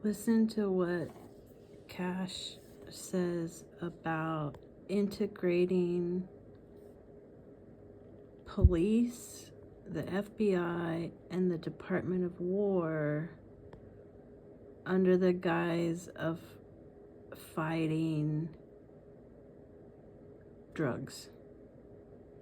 Listen to what Kash says about integrating police, the FBI, and the Department of War under the guise of fighting drugs.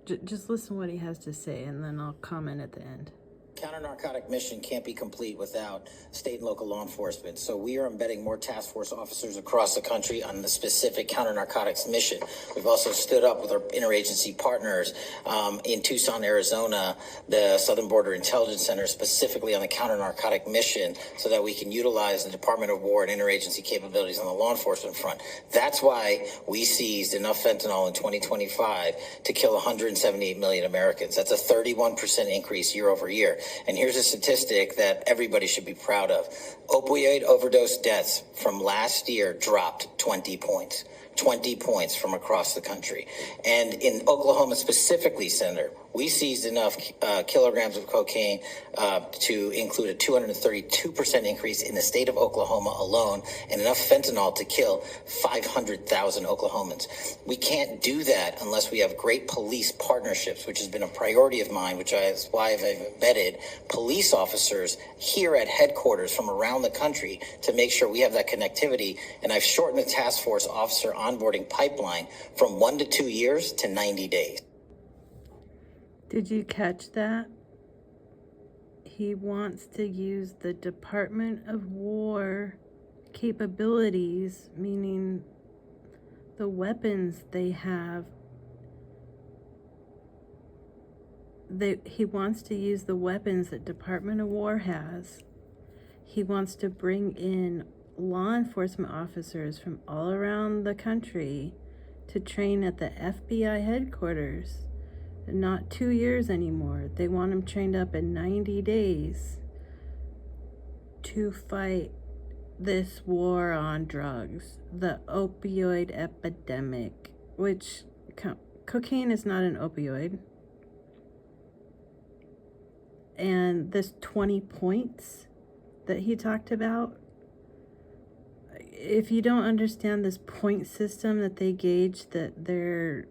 Just listen to what he has to say, and then I'll comment at the end. Counter-narcotic mission can't be complete without state and local law enforcement. So we are embedding more task force officers across the country on the specific counter-narcotics mission. We've also stood up with our interagency partners in Tucson, Arizona, the Southern Border Intelligence Center, specifically on the counter-narcotic mission, so that we can utilize the Department of War and interagency capabilities on the law enforcement front. That's why we seized enough fentanyl in 2025 to kill 178 million Americans. That's a 31% increase year over year. And here's a statistic that everybody should be proud of. Opioid overdose deaths from last year dropped 20 points. 20 points from across the country. And in Oklahoma specifically, Senator, we seized enough kilograms of cocaine to include a 232% increase in the state of Oklahoma alone, and enough fentanyl to kill 500,000 Oklahomans. We can't do that unless we have great police partnerships, which has been a priority of mine, which is why I've embedded police officers here at headquarters from around the country to make sure we have that connectivity. And I've shortened the task force officer onboarding pipeline from 1 to 2 years to 90 days. Did you catch that? He wants to use the Department of War capabilities, meaning the weapons they have. He wants to use the weapons that Department of War has. He wants to bring in law enforcement officers from all around the country to train at the FBI headquarters. Not 2 years anymore. They want them trained up in 90 days to fight this war on drugs, the opioid epidemic, which cocaine is not an opioid. And this 20 points that he talked about, if you don't understand this point system that they gauge that their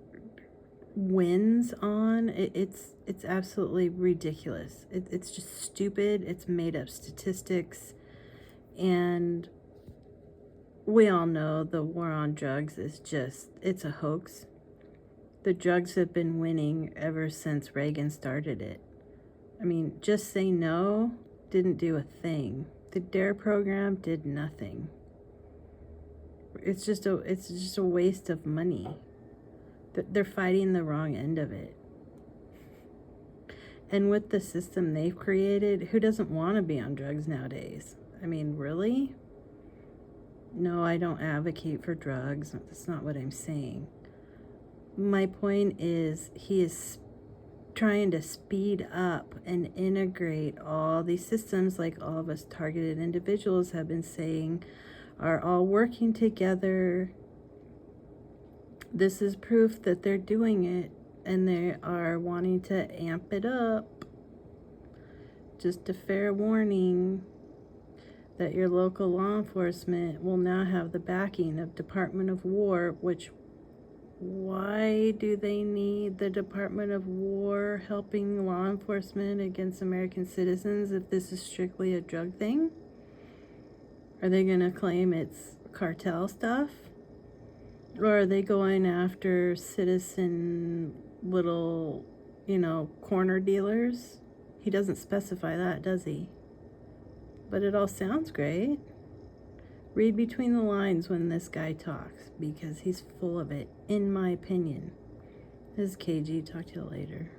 wins on, it's absolutely ridiculous. It's just stupid. It's made up statistics, and we all know the war on drugs is it's a hoax. The drugs have been winning ever since Reagan started it. I mean, Just Say No didn't do a thing. The DARE program did nothing. It's just a waste of money. They're fighting the wrong end of it. And with the system they've created, who doesn't want to be on drugs nowadays? I mean, really? No, I don't advocate for drugs. That's not what I'm saying. My point is, he is trying to speed up and integrate all these systems, like all of us targeted individuals have been saying, are all working together. This is proof that they're doing it, and they are wanting to amp it up. Just a fair warning that your local law enforcement will now have the backing of Department of War, which, why do they need the Department of War helping law enforcement against American citizens if this is strictly a drug thing? Are they going to claim it's cartel stuff? Or are they going after citizen little, corner dealers? He doesn't specify that, does he? But it all sounds great. Read between the lines when this guy talks, because he's full of it, in my opinion. This is KG. Talk to you later.